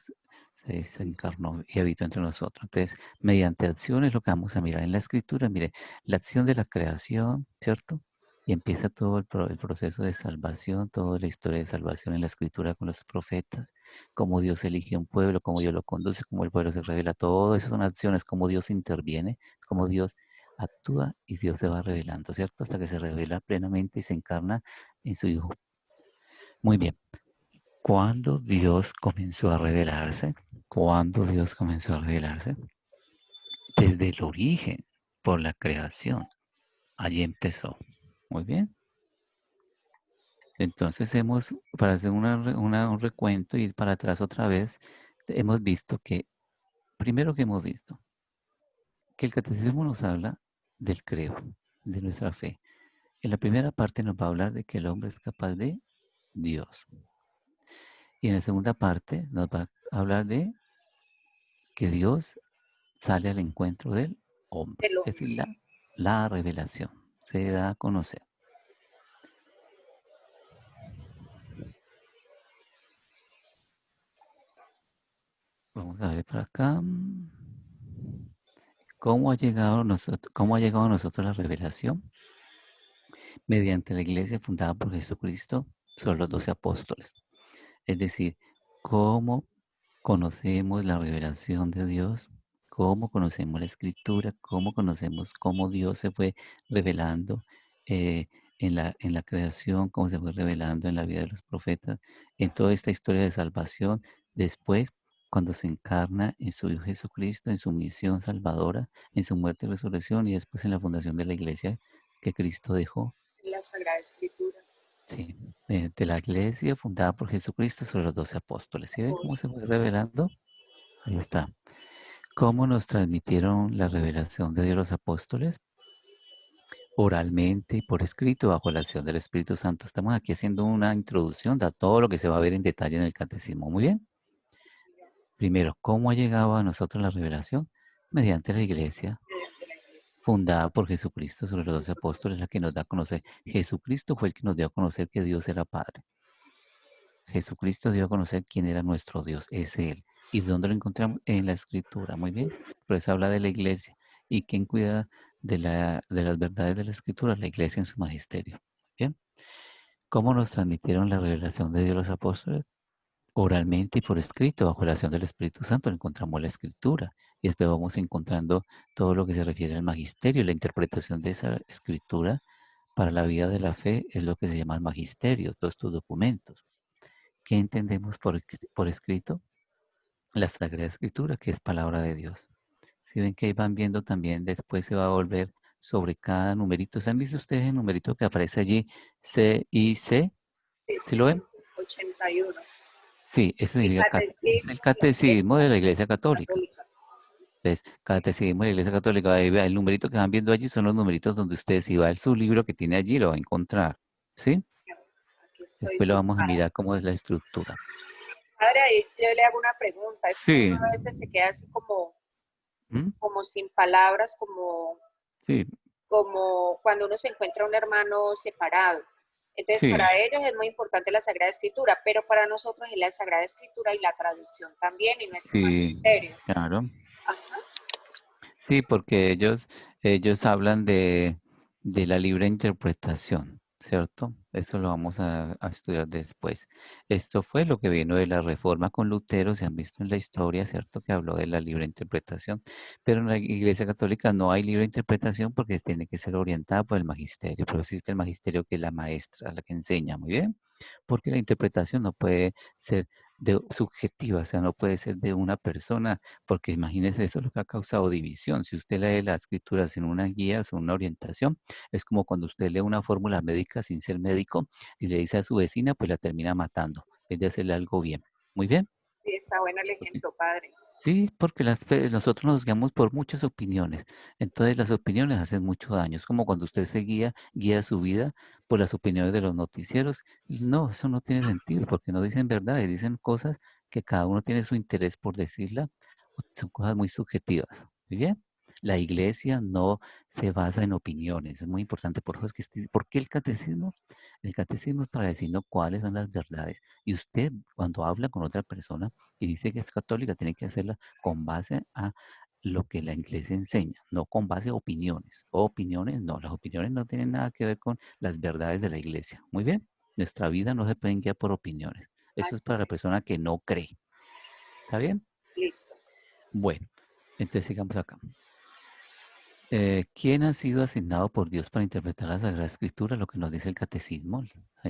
se encarnó y habitó entre nosotros. Entonces, mediante acciones, lo que vamos a mirar en la escritura, mire, la acción de la creación, ¿cierto? Y empieza todo el proceso de salvación, toda la historia de salvación en la escritura con los profetas, cómo Dios elige un pueblo, cómo Dios lo conduce, cómo el pueblo se revela, todo eso son acciones, cómo Dios interviene, cómo Dios actúa y Dios se va revelando, ¿cierto? Hasta que se revela plenamente y se encarna en su Hijo. Muy bien. ¿Cuándo Dios comenzó a revelarse? ¿Cuándo Dios comenzó a revelarse? Desde el origen, por la creación. Allí empezó. Muy bien. Entonces para hacer un recuento y ir para atrás otra vez, hemos visto que, primero que hemos visto, que el catecismo nos habla del creo, de nuestra fe. En la primera parte nos va a hablar de que el hombre es capaz de Dios. Y en la segunda parte nos va a hablar de que Dios sale al encuentro del hombre. Del Es hombre. decir, la revelación se da a conocer. Vamos a ver para acá. ¿Cómo ha llegado a nosotros la revelación? Mediante la iglesia fundada por Jesucristo, son los 12 apóstoles. Es decir, ¿cómo conocemos la revelación de Dios? ¿Cómo conocemos la escritura? ¿Cómo conocemos cómo Dios se fue revelando en la creación? ¿Cómo se fue revelando en la vida de los profetas? En toda esta historia de salvación, después, cuando se encarna en su Hijo Jesucristo, en su misión salvadora, en su muerte y resurrección, y después en la fundación de la iglesia que Cristo dejó. La Sagrada Escritura. Sí, de la iglesia fundada por Jesucristo sobre los 12 apóstoles. ¿Sí ven cómo se fue revelando? Ahí está. ¿Cómo nos transmitieron la revelación de Dios los apóstoles? Oralmente y por escrito, bajo la acción del Espíritu Santo. Estamos aquí haciendo una introducción a todo lo que se va a ver en detalle en el catecismo. Muy bien. Primero, ¿cómo ha llegado a nosotros la revelación? Mediante la iglesia Mediante la iglesia. fundada por Jesucristo sobre los 12 apóstoles, la que nos da a conocer. Jesucristo fue el que nos dio a conocer que Dios era Padre. Jesucristo dio a conocer quién era nuestro Dios, es Él. ¿Y dónde lo encontramos? En la Escritura, muy bien. Por eso habla de la iglesia. ¿Y quién cuida de las verdades de la Escritura? La iglesia en su magisterio. Bien. ¿Cómo nos transmitieron la revelación de Dios los apóstoles? Oralmente y por escrito, bajo la acción del Espíritu Santo, encontramos la Escritura. Y después vamos encontrando todo lo que se refiere al magisterio. La interpretación de esa Escritura para la vida de la fe es lo que se llama el magisterio, todos estos documentos. ¿Qué entendemos por escrito? La Sagrada Escritura, que es palabra de Dios. Si ven que ahí van viendo también, después se va a volver sobre cada numerito. ¿Se han visto ustedes el numerito que aparece allí? C, I, C. Sí, ¿Sí sí. lo ven? 81. Sí, eso El significa es catecismo el de la catecismo de la Iglesia Católica. Católica. Entonces, catecismo de la Iglesia Católica, ahí el numerito que van viendo allí son los numeritos donde ustedes, si va a su libro que tiene allí, lo va a encontrar. ¿Sí? Aquí estoy Después lo vamos a dibujar. mirar cómo es la estructura. Padre, ahí yo le hago una pregunta. Es que uno Sí. a veces se queda así ¿Mm? como sin palabras, como Sí, cuando uno se encuentra un hermano separado. Entonces, sí, para ellos es muy importante la Sagrada Escritura, pero para nosotros es la Sagrada Escritura y la tradición también y nuestro sí, magisterio. claro. Ajá. Sí, porque ellos hablan de la libre interpretación, ¿cierto? Eso lo vamos a estudiar después. Esto fue lo que vino de la Reforma con Lutero, se han visto en la historia, ¿cierto? Que habló de la libre interpretación, pero en la Iglesia Católica no hay libre interpretación porque tiene que ser orientada por el magisterio, pero existe el magisterio que es la maestra, la que enseña, muy bien, porque la interpretación no puede ser subjetiva, o sea, no puede ser de una persona, porque imagínese, eso es lo que ha causado división. Si usted lee la escritura sin una guía, sin una orientación, es como cuando usted lee una fórmula médica sin ser médico y le dice a su vecina, pues la termina matando, en vez de hacerle algo bien. Muy bien. Sí, está bueno el Ok. ejemplo, padre. Sí, porque nosotros nos guiamos por muchas opiniones. Entonces las opiniones hacen mucho daño. Es como cuando usted guía su vida por las opiniones de los noticieros. Y no, eso no tiene sentido, porque no dicen verdades, dicen cosas que cada uno tiene su interés por decirla. Son cosas muy subjetivas. ¿Muy bien? La iglesia no se basa en opiniones. Es muy importante. Por eso es que, ¿por qué el catecismo? El catecismo es para decirnos cuáles son las verdades. Y usted, cuando habla con otra persona, y dice que es católica, tiene que hacerla con base a lo que la iglesia enseña, no con base a opiniones. Opiniones no, las opiniones no tienen nada que ver con las verdades de la iglesia. Muy bien, nuestra vida no se puede guiar por opiniones. Eso es Así para la es. persona que no cree. ¿Está bien? Listo. Bueno, entonces sigamos acá. ¿Quién ha sido asignado por Dios para interpretar la Sagrada Escritura? Lo que nos dice el Catecismo,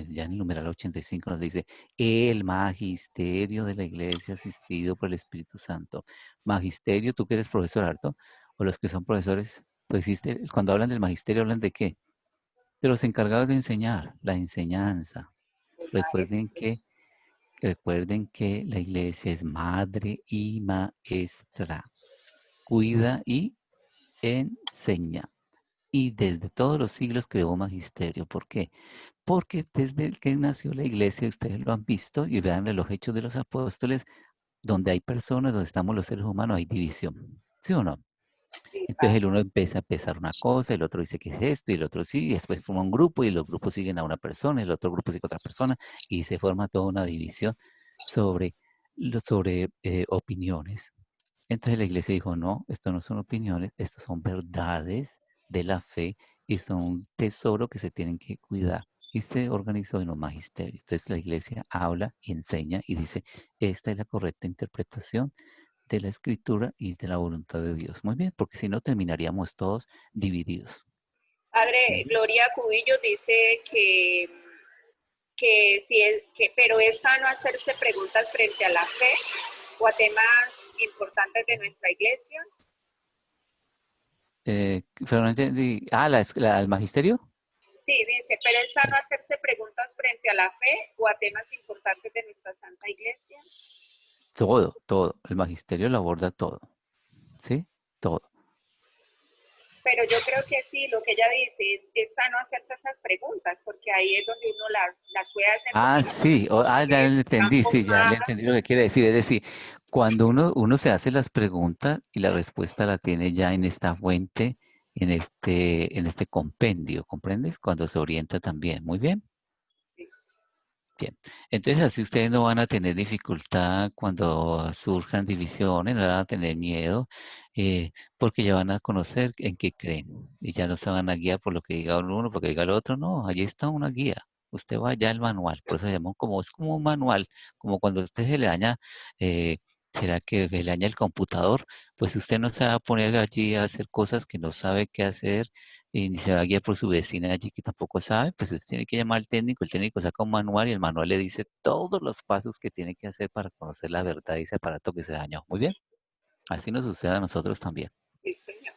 ya en el numeral 85 nos dice, el magisterio de la Iglesia asistido por el Espíritu Santo. Magisterio, tú que eres profesor harto, o los que son profesores, pues existe, cuando hablan del magisterio, ¿hablan de qué? De los encargados de enseñar, la enseñanza. Los Recuerden que, maestros. recuerden que la Iglesia es madre y maestra, cuida y enseña. Y desde todos los siglos creó magisterio. ¿Por qué? Porque desde que nació la iglesia, ustedes lo han visto y vean los hechos de los apóstoles, donde hay personas, donde estamos los seres humanos, hay división. ¿Sí o no? Sí, Entonces el padre. uno empieza a pensar una cosa, el otro dice que es esto, y el otro sí, y después forma un grupo, y los grupos siguen a una persona, el otro grupo sigue a otra persona, y se forma toda una división sobre, sobre opiniones. Entonces la iglesia dijo, no, esto no son opiniones, estos son verdades de la fe y son un tesoro que se tienen que cuidar. Y se organizó en un magisterio. Entonces la iglesia habla y enseña y dice, esta es la correcta interpretación de la escritura y de la voluntad de Dios. Muy bien, porque si no terminaríamos todos divididos. Muy Padre, bien. Gloria Cubillo dice que sí es que, pero es sano hacerse preguntas frente a la fe o a temas importantes de nuestra iglesia. Pero no entendí. Ah, ¿el magisterio? Sí, dice, pero es sano hacerse preguntas frente a la fe o a temas importantes de nuestra Santa Iglesia. Todo, todo. El magisterio lo aborda todo. ¿Sí? Todo. Pero yo creo que sí, lo que ella dice, es sano hacerse esas preguntas, porque ahí es donde uno las puede hacer, Ah, porque sí, ya que le entendí, estamos sí, ya le más, entendí lo que quiere decir. Es decir, cuando uno se hace las preguntas y la respuesta la tiene ya en esta fuente, en este compendio, ¿comprendes? Cuando se orienta también. Muy bien. Bien, entonces así ustedes no van a tener dificultad cuando surjan divisiones, no van a tener miedo, porque ya van a conocer en qué creen y ya no se van a guiar por lo que diga uno, porque diga el otro, no, allí está una guía. Usted va ya al manual, por eso se llama como, es como un manual, como cuando a usted se le daña, eh, será que se le daña el computador, pues usted no se va a poner allí a hacer cosas que no sabe qué hacer y ni se va a guiar por su vecina allí que tampoco sabe, pues usted tiene que llamar al técnico, el técnico saca un manual y el manual le dice todos los pasos que tiene que hacer para conocer la verdad de ese aparato que se dañó. Muy bien, así nos sucede a nosotros también. sí, señor.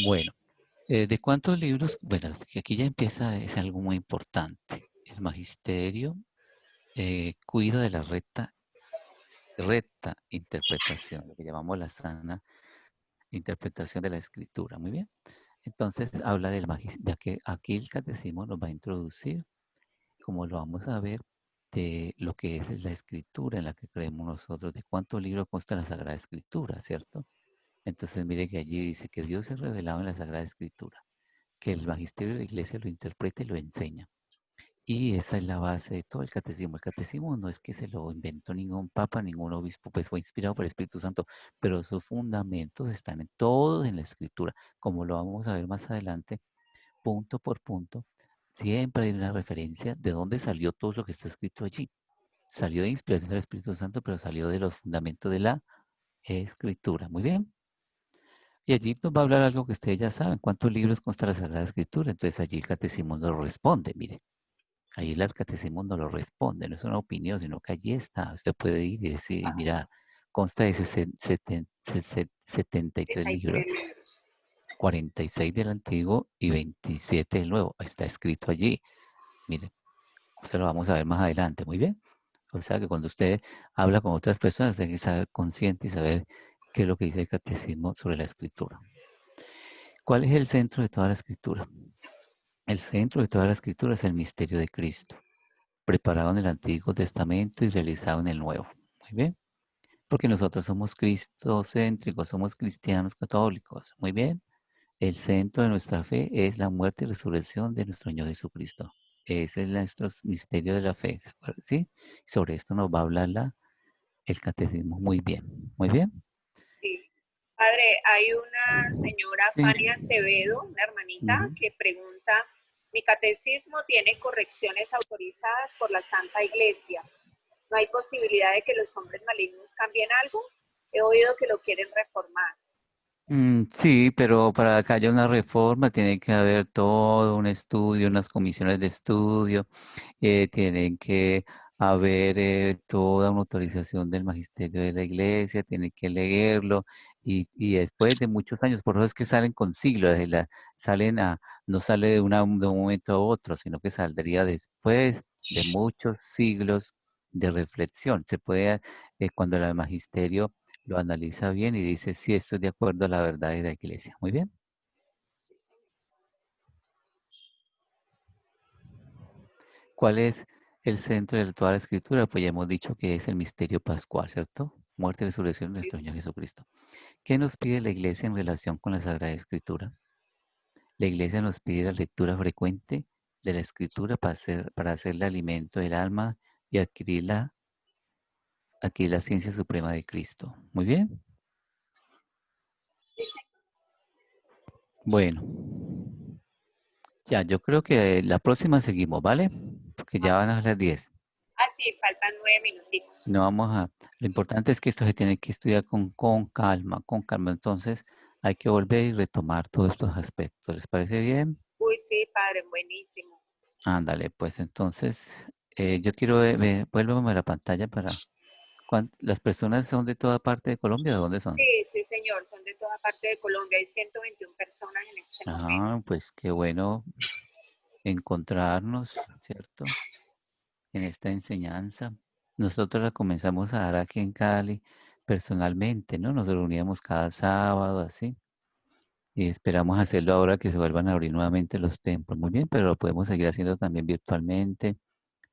Bueno, ¿de cuántos libros? Bueno, es que aquí ya empieza, es algo muy importante. El magisterio cuida de la recta interpretación, lo que llamamos la sana interpretación de la escritura. Muy bien. Entonces habla del magisterio, de que aquí el catecismo nos va a introducir, como lo vamos a ver, de lo que es la escritura en la que creemos nosotros, de cuántos libros consta la Sagrada Escritura, ¿cierto? Entonces mire que allí dice que Dios es revelado en la Sagrada Escritura, que el magisterio de la iglesia lo interpreta y lo enseña. Y esa es la base de todo el catecismo. El catecismo no es que se lo inventó ningún papa, ningún obispo, pues fue inspirado por el Espíritu Santo, pero sus fundamentos están todos en la escritura, como lo vamos a ver más adelante, punto por punto, Siempre hay una referencia de dónde salió todo lo que está escrito allí. Salió de inspiración del Espíritu Santo, pero salió de los fundamentos de la Escritura. Muy bien. Y allí nos va a hablar algo que ustedes ya saben. ¿Cuántos libros consta la Sagrada Escritura? Entonces allí el catecismo nos lo responde. Mire, ahí el catecismo nos lo responde. No es una opinión, sino que allí está. Usted puede ir y decir, y mirar, consta de 73 libros, 33 libros. 46 del Antiguo y 27 del Nuevo. Está escrito allí. Mire, se lo vamos a ver más adelante. Muy bien. O sea que cuando usted habla con otras personas, tiene que ser consciente y saber qué es lo que dice el catecismo sobre la escritura. ¿Cuál es el centro de toda la escritura? El centro de toda la escritura es el misterio de Cristo, preparado en el Antiguo Testamento y realizado en el Nuevo. Muy bien. Porque nosotros somos cristocéntricos, somos cristianos católicos. Muy bien. El centro de nuestra fe es la muerte y resurrección de nuestro Señor Jesucristo. Ese es nuestro misterio de la fe. ¿Se acuerdan? ¿Sí? Sobre esto nos va a hablar el catecismo. Muy bien. Muy bien. Sí. Padre, hay una señora Sí. Fania Acevedo, una hermanita, que pregunta, mi catecismo tiene correcciones autorizadas por la Santa Iglesia. ¿No hay posibilidad de que los hombres malignos cambien algo? He oído que lo quieren reformar. Sí, pero para que haya una reforma tiene que haber todo un estudio, unas comisiones de estudio, tienen que haber toda una autorización del magisterio de la iglesia, tienen que leerlo y después de muchos años, por eso es que salen con siglos, salen no sale de un momento a otro, sino que saldría después de muchos siglos de reflexión. Se puede, cuando el magisterio lo analiza bien y dice si esto es de acuerdo a la verdad de la iglesia. Muy bien. ¿Cuál es el centro de toda la escritura? Pues ya hemos dicho que es el misterio pascual, ¿cierto? Muerte y resurrección de nuestro Señor Jesucristo. ¿Qué nos pide la iglesia en relación con la Sagrada Escritura? La iglesia nos pide la lectura frecuente de la escritura para hacerle alimento del alma y adquirir la ciencia suprema de Cristo. Muy bien. Bueno, ya, yo creo que la próxima seguimos, ¿vale? Porque ya van a las 10. Ah, sí, faltan 9 minuticos. No vamos a... Lo importante es que esto se tiene que estudiar con calma, con calma. Entonces hay que volver y retomar todos estos aspectos. ¿Les parece bien? Uy, sí, padre, buenísimo. Ándale, pues entonces yo quiero vuélveme a la pantalla para... ¿Las personas son de toda parte de Colombia? ¿De dónde son? Sí, sí, señor, son de toda parte de Colombia. Hay 121 personas en este momento. Ah, pues qué bueno encontrarnos, ¿cierto? En esta enseñanza. Nosotros la comenzamos a dar aquí en Cali personalmente, ¿no? Nos reuníamos cada sábado, así. Y esperamos hacerlo ahora que se vuelvan a abrir nuevamente los templos. Muy bien, pero lo podemos seguir haciendo también virtualmente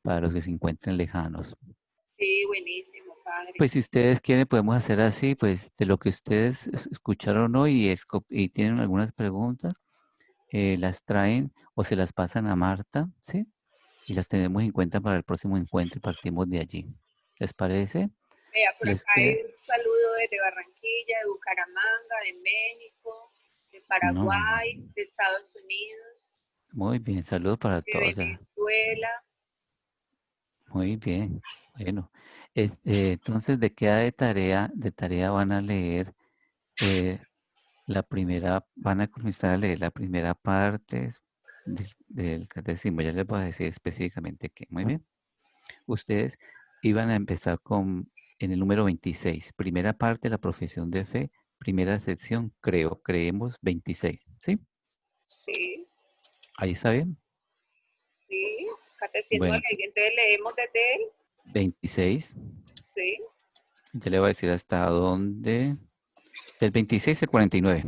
para los que se encuentren lejanos. Sí, buenísimo, padre. Pues si ustedes quieren, podemos hacer así, pues de lo que ustedes escucharon hoy y tienen algunas preguntas, las traen o se las pasan a Marta, ¿sí? Y las tenemos en cuenta para el próximo encuentro y partimos de allí. ¿Les parece? Vea, por Les acá queda... hay un saludo desde Barranquilla, de Bucaramanga, de México, de No, Paraguay, de Estados Unidos, muy bien, saludos para de todos. Venezuela. Muy bien. Bueno, entonces, ¿de qué de tarea van a leer eh, van a comenzar a leer la primera parte del catecismo? Ya les voy a decir específicamente qué. Muy bien. Ustedes iban a empezar en el número 26, primera parte, la profesión de fe, primera sección, creemos 26, ¿sí? Sí, Ahí está bien. sí, Catecismo de Bueno, la Iglesia. Entonces leemos desde él. 26, Sí, ya le voy a decir hasta dónde, del 26 al 49.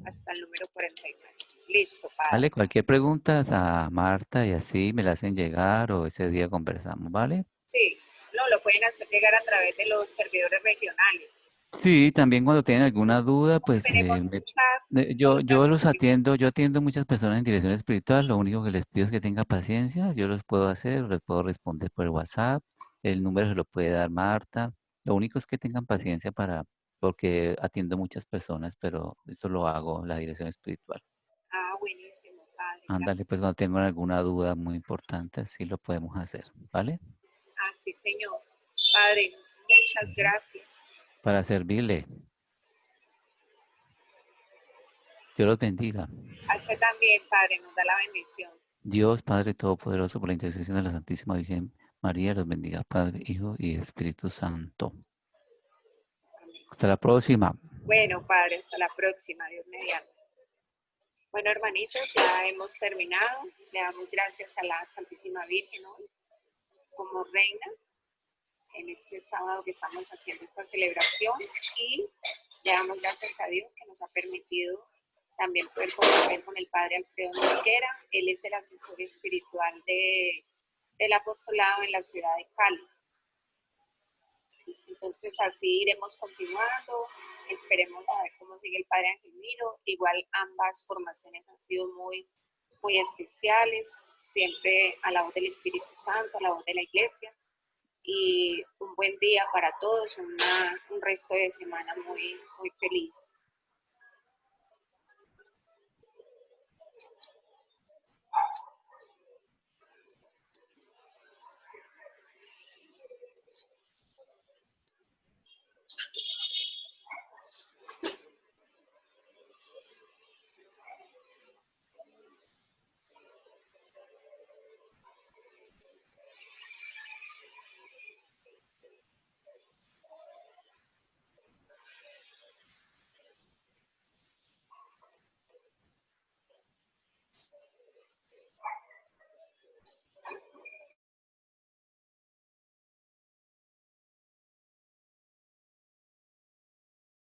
hasta el número 49. Listo, padre. ¿Vale? Cualquier pregunta a Marta y así me la hacen llegar o ese día conversamos, ¿vale? Sí, no, lo pueden hacer llegar a través de los servidores regionales. Sí, también cuando tienen alguna duda, pues Tenemos un chat, yo los atiendo, yo atiendo muchas personas en dirección espiritual, lo único que les pido es que tengan paciencia, yo los puedo hacer, les puedo responder por el WhatsApp, el número se lo puede dar Marta, lo único es que tengan paciencia porque atiendo muchas personas, pero esto lo hago la dirección espiritual. Ah, buenísimo, padre. Ándale, pues cuando tengan alguna duda muy importante, así lo podemos hacer, ¿vale? Así, Señor. Padre, muchas Ujú. gracias. Para servirle. Dios los bendiga. A usted también, Padre, nos da la bendición. Dios, Padre Todopoderoso, por la intercesión de la Santísima Virgen María, los bendiga, Padre, Hijo y Espíritu Santo. Amén. Hasta la próxima. Bueno, Padre, hasta la próxima. Dios mediante. Bueno, hermanitos, ya hemos terminado. Le damos gracias a la Santísima Virgen hoy como reina en este sábado que estamos haciendo esta celebración y le damos gracias a Dios que nos ha permitido también poder compartir con el Padre Alfredo Mosquera. Él es el asesor espiritual del apostolado en la ciudad de Cali. Entonces así iremos continuando, esperemos a ver cómo sigue el Padre Angelmiro. Igual ambas formaciones han sido muy especiales, siempre a la voz del Espíritu Santo, a la voz de la Iglesia. Y un buen día para todos, un resto de semana muy feliz.